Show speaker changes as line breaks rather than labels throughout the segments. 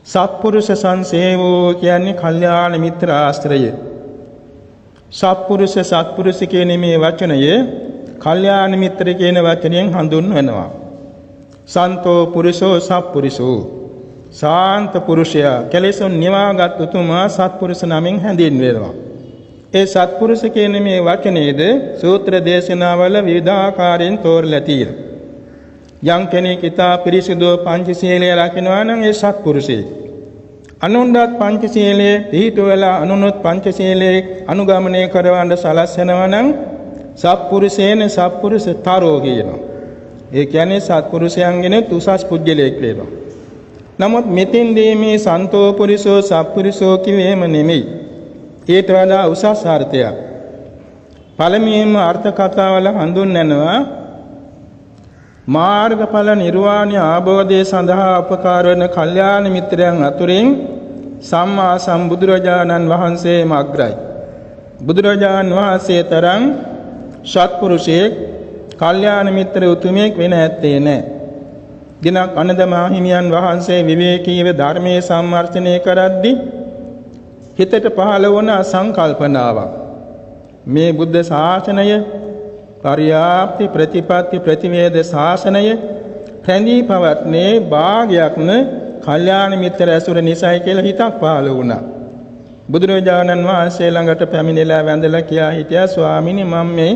සත්පුරුෂ සංසේවෝ කියන්නේ කල්යාණ මිත්‍ර ආශ්‍රය. සත්පුරුෂ කියන මේ වචනය කල්යාණ මිත්‍ර කියන වචනයෙන් හඳුන්වනවා. සන්තෝ පුරුෂෝ සත්පුරුෂෝ. සාන්ත පුරුෂයා කෙලෙසුන් නිවාගත් උතුමා සත්පුරුෂ නමින් හැඳින්වෙනවා. ඒ සත්පුරුෂ කියන මේ වචනේද සූත්‍ර දේශනාවල විවිධාකාරයෙන් තෝරලා තියෙනවා. යම් කෙනෙක් ඊතා පිරිසිදු පංචශීලය රකින්නවා නම් ඒ සත්පුරුෂයෙක්. අනුන්වත් පංචශීලයේ පිළිතුවලා අනුනොත් පංචශීලයේ අනුගමනය කරවන්න සලස්වනවා නම් සත්පුරුෂේන සත්පුරුෂතරෝ කියනවා. ඒ කියන්නේ සත්පුරුෂයන්ගෙන උසස් පුජ්‍යලයක් වෙනවා. නමුත් මෙතෙන්දී මේ සන්තෝ පුරිසෝ සත්පුරුෂෝ කිවීම නෙමෙයි. ඊට වඩා උසස් අර්ථයක්. පළමුවෙන්ම අර්ථ කතාවල හඳුන්වනවා මාර්ගඵල නිර්වාණය ආબોධය සඳහා උපකාර වන කල්යාණ මිත්‍රයන් අතුරින් සම්මා සම්බුදුරජාණන් වහන්සේම අග්‍රයි. බුදුරජාණන් වහන්සේ තරම් සත්පුරුෂයෙක් කල්යාණ මිත්‍ර උතුමෙක් වෙන ඇත්තේ නැහැ. දිනක් අනද මාහිමියන් වහන්සේ විවේකීව ධර්මයේ සම්වර්ධනය කරද්දී හිතට පහළ වුණ සංකල්පනාවක්. මේ බුද්ධ ශාසනය පරියාප්ති ප්‍රතිපත්ති ප්‍රතිවේද ශාසනය රැඳී පවත්නේ භාගයක්ම කල්යාණ මිත්‍ර ඇසුර නිසයි කියලා හිතක් පහළ වුණා. බුදුරජාණන් වහන්සේ ළඟට පැමිණිලා වැඳලා කියා හිටියා ස්වාමීනි මම මේ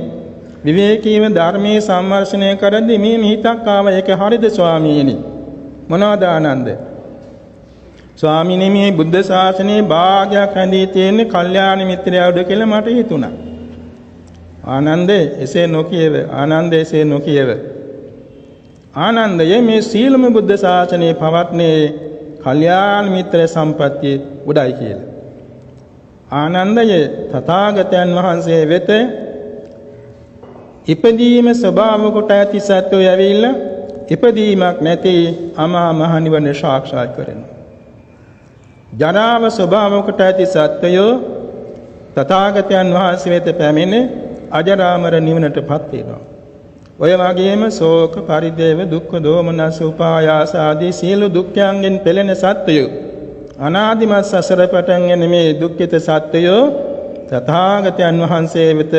විවේකීව ධර්මයේ සම්වර්ධනය කරද්දී මේ හිතක් ආවා ඒක හරිද ස්වාමීනි? මොනවද ආනන්ද? ස්වාමීනි මේ බුද්ධ ශාසනයේ භාගයක් රැඳී තියෙන්නේ කල්යාණ මිත්‍රයවද කියලා මට හිතුණා. ආනන්දේ එසේ නොකියව එසේ නොකියව ආනන්දයේ මේ සීලම බුද්ධ ශාසනයේ පවත්නේ කල්යාණ මිත්‍ර සම්පත්තිය උඩයි කියලා. ආනන්දයේ තථාගතයන් වහන්සේ වෙත ඉපදීම ස්වභාව කොට ඇති සත්‍යය ඇවිල්ලා ඉපදීමක් නැති අමා මහ නිවන සාක්ෂාත් කරනවා. ජරාව ස්වභාව කොට ඇති සත්‍යය තථාගතයන් වහන්සේ වෙත පැමිණ අජරාමර නිවනටපත් වෙනවා. ඔය වගේම ශෝක පරිදේව දුක්ඛ දෝමනස උපායාස ආදී සියලු දුක්ඛයන්ගෙන් පෙළෙන සත්‍යය අනාදිමත් සසර පටන්ගෙන මේ දුක්ඛිත සත්‍යය තථාගතයන් වහන්සේ වෙත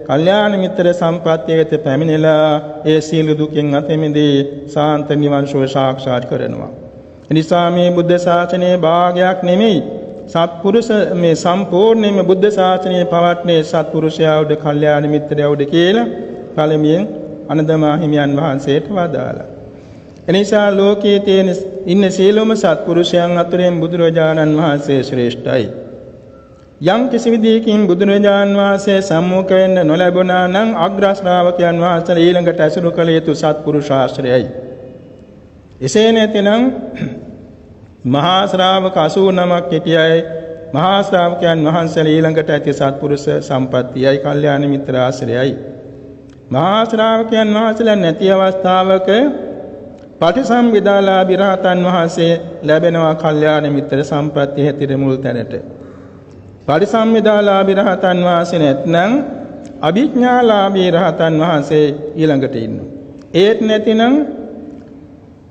කල්යාණ මිත්‍ර සම්පත්තිය වෙත පැමිණලා ඒ සියලු දුකින් අත මිදී සාන්ත නිවන් සුව සාක්ෂාත් කරනවා. එනිසා මේ බුද්ධ ශාසනයේ භාගයක් නෙමෙයි සත්පුරුෂ මේ සම්පූර්ණයෙන්ම බුද්ධ ශාසනයේ පවත්නේ සත්පුරුෂයාවද කල්යාණ මිත්‍රයවද කියලා පළමුවෙන් අනදමා හිමියන් වහන්සේට වදාලා. එනිසා ලෝකයේ තියෙන ඉන්න සියලුම සත්පුරුෂයන් අතරින් බුදුරජාණන් වහන්සේ ශ්‍රේෂ්ඨයි. යම් කිසි විදිහකින් බුදුරජාණන් වහන්සේ සම්මුඛ වෙන්න නොලැබුණා නම් අග්‍ර ශ්‍රාවකයන් වහන්සේලා ඊළඟට ඇසුරු කළ යුතු සත්පුරුෂ ආශ්‍රයයි. එසේ නැතිනම් මහා ශ්‍රාවක 89ක් සිටියයි මහා ශ්‍රාවකයන් වහන්සේලා ඊළඟට ඇති සත්පුරුෂ සම්පත්තියයි කල්යාණ මිත්‍ර ආශ්‍රයයි. මහා ශ්‍රාවකයන් වහන්සේලා නැති අවස්ථාවක පටිසම්භිදාලාභී රහතන් වහන්සේ ලැබෙනවා කල්යාණ මිත්‍ර සම්පත්තිය හැටියට මුල් තැනට. පටිසම්භිදාලාභී රහතන් වහන්සේ නැත්නම් අභිඥාලාභී රහතන් වහන්සේ ඊළඟට ඉන්නවා. ඒත් නැතිනම්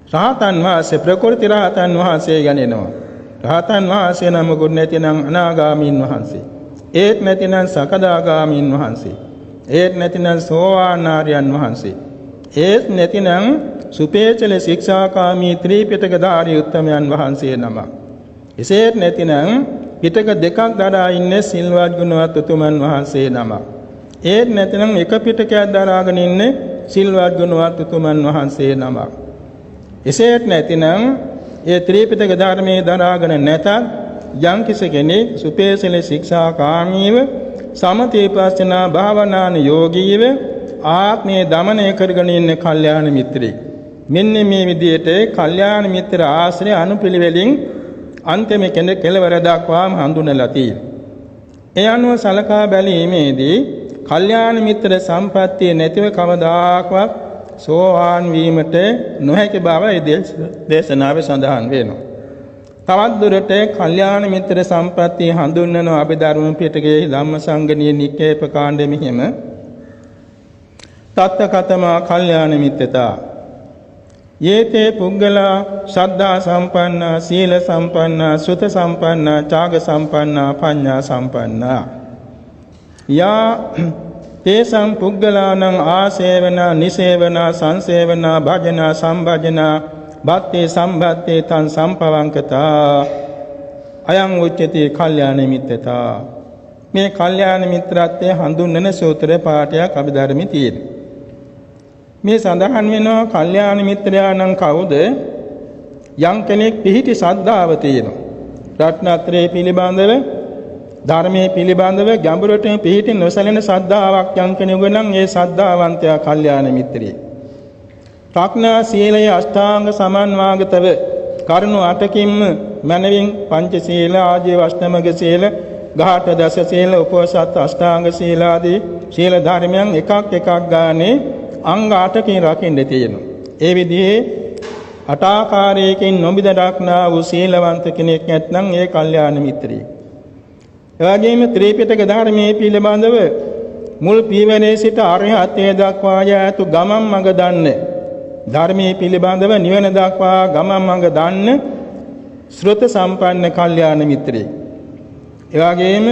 රහතන් වහන්සේ ප්‍රකෘති රහතන් වහන්සේ ගණනවා. රහතන් වහන්සේ නමකුත් නැතිනම් අනාගාමීන් වහන්සේ. ඒත් නැතිනම් සකදාගාමීන් වහන්සේ. ඒත් නැතිනම් සෝවාන් ආර්යයන් වහන්සේ. ඒත් නැතිනම් සුපේචල ශික්ෂාකාමී ත්‍රිපිටකධාරී උත්තමයන් වහන්සේ නමක්. එසේත් නැතිනම් පිටක දෙකක් දරා ඉන්නේ සිල්වත් ගුණවත් උතුමන් වහන්සේ නමක්. ඒත් නැතිනම් එක පිටකයක් දරාගෙන ඉන්නේ සිල්වත් ගුණවත් උතුමන් වහන්සේ නමක්. එසේත් නැතිනම් ඒ ත්‍රිපිටක ධර්මයේ දරාගෙන නැතත් යම් කෙනෙක් සුපේසල ශික්ෂාකාමීව සමතේපස්සනා භාවනාන යෝගීව ආත්මයේ දමනය කරගෙන ඉන්න කල්යාණ මිත්‍රෙක්. මෙන්න මේ විදිහට කල්යාණ මිත්‍ර ආශ්‍රය අනුපිළිවෙලින් අන්තිම කෙලවර දක්වාම හඳුන්වලා තියෙනවා. ඒ අනුව සලකා බැලීමේදී කල්යාණ මිත්‍ර සම්පත්තිය නැතිව කවදාකවත් සෝවාන් වීමට නොහැකි බව ඒ දේශනාවේ සඳහන් වෙනවා. තවත් දුරට කල්යාණ මිත්‍ර සම්පත්තිය හඳුන්වන අභිධර්ම පිටකයේ ධම්මසංගණී නිකේප කාණ්ඩෙ මෙහිම තත්ත කතමා කල්යාණ මිත්‍රතා යේතේ පුද්ගලා ශ්‍රද්ධා සම්පන්න, සීල සම්පන්න, සුත සම්පන්න, ත්‍යාග සම්පන්න, පඤ්ඤා සම්පන්න. යා තේසං පුද්ගලානං ආසේවන, නිසේවන, සංසේවන, භජන, සම්භජන, බත්තේ සම්බත්තේ තං සම්පවංකතා අයං උච්චති කල්යාණ මිත්‍රතා. මේ කල්යාණ මිත්‍රත්වයේ හඳුන්වන සූත්‍ර පාඨයක් අභිධර්මයේ තියෙනවා. මේ සඳහන් වෙනවා කල්යාණ මිත්‍රයා නම් කවුද? යම් කෙනෙක් පිහිටි ශ්‍රද්ධාව තියෙනවා. රත්නත්‍රයේ පිළිබඳව, ධර්මයේ පිළිබඳව ගැඹුරට පිහිටි නොසැලෙන ශ්‍රද්ධාවක් යම් කෙනෙකුට නම් ඒ ශ්‍රද්ධාවන්තයා කල්යාණ මිත්‍රයෙක්. ප්‍රඥා සීලයේ අෂ්ටාංග සමන්වාගතව කරුණු 8කින්ම මනවින් පංචශීල, ආජීව අෂ්ටමග සීල, ඝාට දස සීල, උපෝසත අෂ්ටාංග සීල ආදී සීල ධර්මයන් එකක් එකක් ගානේ අංග 8කින් රකින්න තියෙනවා. ඒ විදිහේ 8 ආකාරයකින් නොබිද රක්නා වූ සීලවන්ත කෙනෙක් නැත්නම් ඒ කල්යාණ මිත්‍රයෙක්. එවැගේම ත්‍රිපිටක ධර්මයේ පිළිබඳව මුල් පීවරේ සිට අරහත්ත්වයට දක්වා යාතු ගමන් මඟ දන්නේ, ධර්මයේ පිළිබඳව නිවන දක්වා ගමන් මඟ දන්න ශ්‍රොත සම්පන්න කල්යාණ මිත්‍රයෙක්. එවැගේම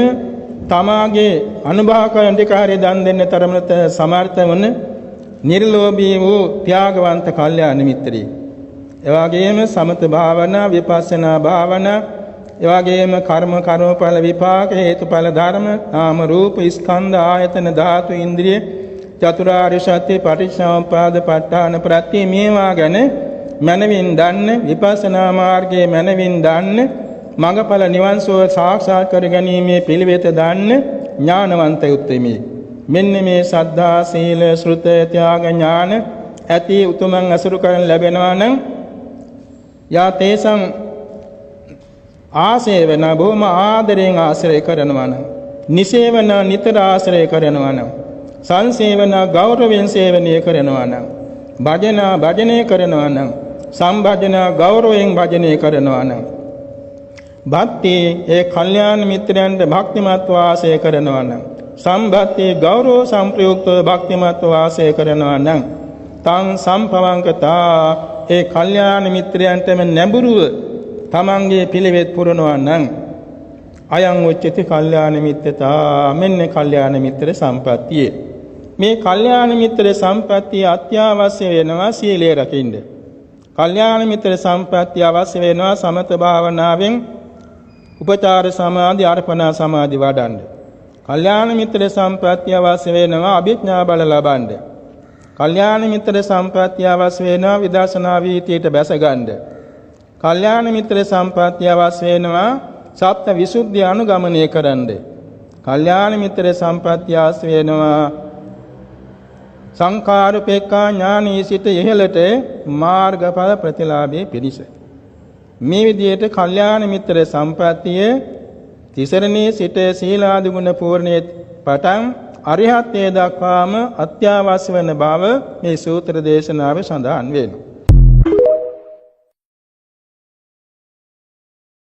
තමාගේ අනුභව කරන කාර්ය දන් දෙන්න තරමට සමර්ථ වන නිර්ලෝභී වූ ත්‍යාගවන්ත කල්යාණ මිත්‍රයෙක්. එවැගේම සමත භාවනා, විපස්සනා භාවනා, එවැගේම කර්මඵල විපාක හේතුඵල ධර්ම, නාම රූප ස්කන්ධ ආයතන ධාතු ඉන්ද්‍රිය චතුරාර්ය සත්‍ය පටිච්චසමුප්පාද ප ဋ ාණ ප්‍රත්‍ය මේවා ගැන මනවින් දන්න, විපස්සනා මාර්ගයේ මනවින් දන්න, මඟඵල නිවන් සුව සාක්ෂාත් කර ගැනීමේ පිළිවෙත දන්න ඥානවන්ත උත්තමී. මෙන්න මේ සද්ධා, සීල, ශ්‍රුත, ත්‍යාග ඥාන ඇති උතුමන් අසුරු කරන් ලැබෙනවා නම් යා තේසං ආසේවන, බොහොම ආදරයෙන් ආශ්‍රය කරනවා නම්, නිසේවන, නිතර ආශ්‍රය කරනවා නම්, සංසේවන, ගෞරවයෙන් සේවනය කරනවා නම්, භජන, භජනය කරනවා නම්, සම්භජන, ගෞරවයෙන් භජනය කරනවා නම්, භක්ති, ඒ කල්යාණ මිත්‍රයන්ට භක්තිමත් වාසය කරනවා නම්, සම්භක්ති, ගෞරව සංප්‍රයුක්තව භක්තිමත් වාසය කරනවා නම්, තං සම්පවංකතා, ඒ කල්යාණ මිත්‍රයන්ටම නැඹුරුව තමන්ගේ පිළිවෙත් පුරනවා නම් අයං උච්චති කල්යාණ මිත්‍රතා. මෙන්න කල්යාණ මිත්‍ර සම්පත්තිය. මේ කල්යාණ මිත්‍ර සම්පත්තිය අත්‍යවශ්‍ය වෙනවා සීලය රකින්න. කල්යාණ මිත්‍ර සම්පත්තිය අවශ්‍ය වෙනවා සමත භාවනාවෙන් උපචාර සමාධි, අර්පණා සමාධි වඩන්න. කල්යාණ මිත්‍ර සම්පත්තිය අවශ්‍ය වෙනවා අභිඥා බල ලබන්න. කල්යාණ මිත්‍ර සම්පත්තිය අවශ්‍ය වෙනවා විදර්ශනා වීතියට බැස ගන්න. කල්යාණ මිත්‍ර සම්පත්තිය අවශ්‍ය වෙනවා සත්‍ය විසුද්ධිය අනුගමනය කරන්න. කල්යාණ මිත්‍ර සම්පත්තිය අවශ්‍ය වෙනවා සංඛාරුපේක්ඛා ඥානී සිට ඉහළට මාර්ගඵල ප්‍රතිලාභයේ පිරිස. මේ විදිහට කල්යාණ මිත්‍ර සම්පත්තිය තිසරණේ සිට සීලාදි ගුණ පූර්ණයේ පටන් අරිහත්ත්වයට දක්වාම අත්‍යවශ්‍ය වන බව මේ සූත්‍ර දේශනාවේ සඳහන් වෙනවා.